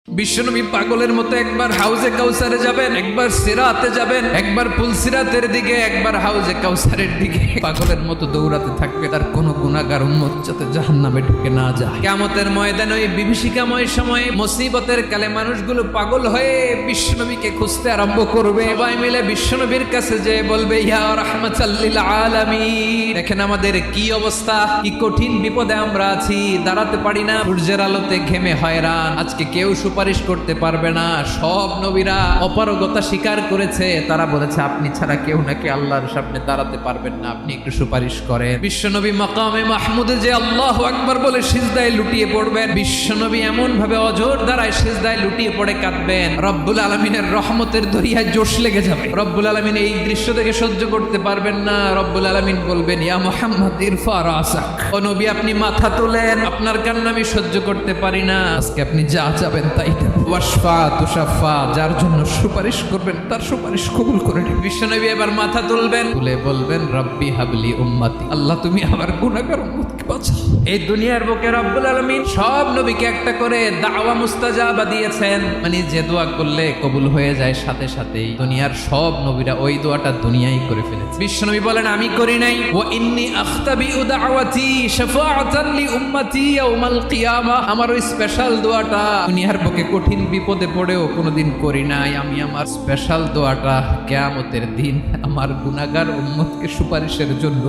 বিশ্বনবী পাগলের মতো একবার হাউজে কাউসারে যাবেন, একবার সিরাতে যাবেন, একবার পুলসিরাতের দিকে, একবার হাউজে কাউসারের দিকে পাগলের মতো দৌড়াতে থাকবে। তার কোনো গুনাহগার উম্মত যাতে জাহান্নামে ঢুকে না যায়। কিয়ামতের ময়দানে ওই বিভীষিকাময় সময়ে মুসিবতের কালে মানুষগুলো পাগল হয়ে বিশ্বনবীকে খুঁজতে আরম্ভ করবে। সবাই মিলে বিশ্বনবীর কাছে যেয়ে বলবে, ইয়া রাহমাতাল লিল আলামিন, দেখেন আমাদের কি অবস্থা, কি কঠিন বিপদে আমরা আছি, দাঁড়াতে পারি না, সূর্যের আলোতে ঘেমে হয়রান। আজকে কেউ সুপারিশ করতে পারবে না। সব নবীরা অপারগতা স্বীকার করেছে, তারা বলেছে আপনি ছাড়া কেউ নাকি আল্লাহর সামনে দাঁড়াতে পারবেন না, আপনি একটু সুপারিশ করেন। বিশ্বনবী মাকামে মাহমুদে যে আল্লাহু আকবার বলে সিজদায় লুটিয়ে পড়বেন, বিশ্বনবী এমন ভাবে অজর দ্বারায় সিজদায় লুটিয়ে পড়ে কাঁদবেন, রব্বুল আলামিনের রহমতের দরিয়ায় জোশ লেগে যাবে। রব্বুল আলামিন এই দৃশ্য থেকে সহ্য করতে পারবেন না। রব্বুল আলামিন বলবেন, ইয়া মুহাম্মদ ইরফা রাসাক, ও নবী আপনি মাথা তোলেন, আপনার কান্না আমি সহ্য করতে পারি না, আজকে আপনি যা চাবেন তাই দেব। ওয়াশফা তুশাফা, যার জন্য সুপারিশ করবেন তার সুপারিশ কবুল করে নিন। বিশ্বনবী এবার মাথা তুলবেন, তুলে বলবেন, রব্বি হাবলি উম্মতি, আল্লাহ তুমি আমার গুনাহগার উম্মতকে বাঁচাও। এই দুনিয়ার বুকে রব্বুল আলামিন সব নবীকে একটা করে দাওয়া মুস্তাজাবা দিয়েছেন, মানে যে দোয়া করলে কবুল হয়ে যায় সাথে সাথেই। দুনিয়ার সব নবীরা ওই দোয়াটা দুনিয়ায় করে ফেলেছে। বিশ্বনবী বলেন, আমি করি নাই। ওয়া ইন্নী আখতাবিউ দাওয়াতি শাফাআতান লি উম্মতি ইয়াউমাল কিয়ামা, আমার ওই স্পেশাল দোয়াটা দুনিয়ার বুকে কঠিন বিপদে পড়েও কোনোদিন করি নাই। আমি আমার স্পেশাল দোয়াটা কিয়ামতের দিন আমার গুনাহগার উম্মতকে সুপারিশের জন্য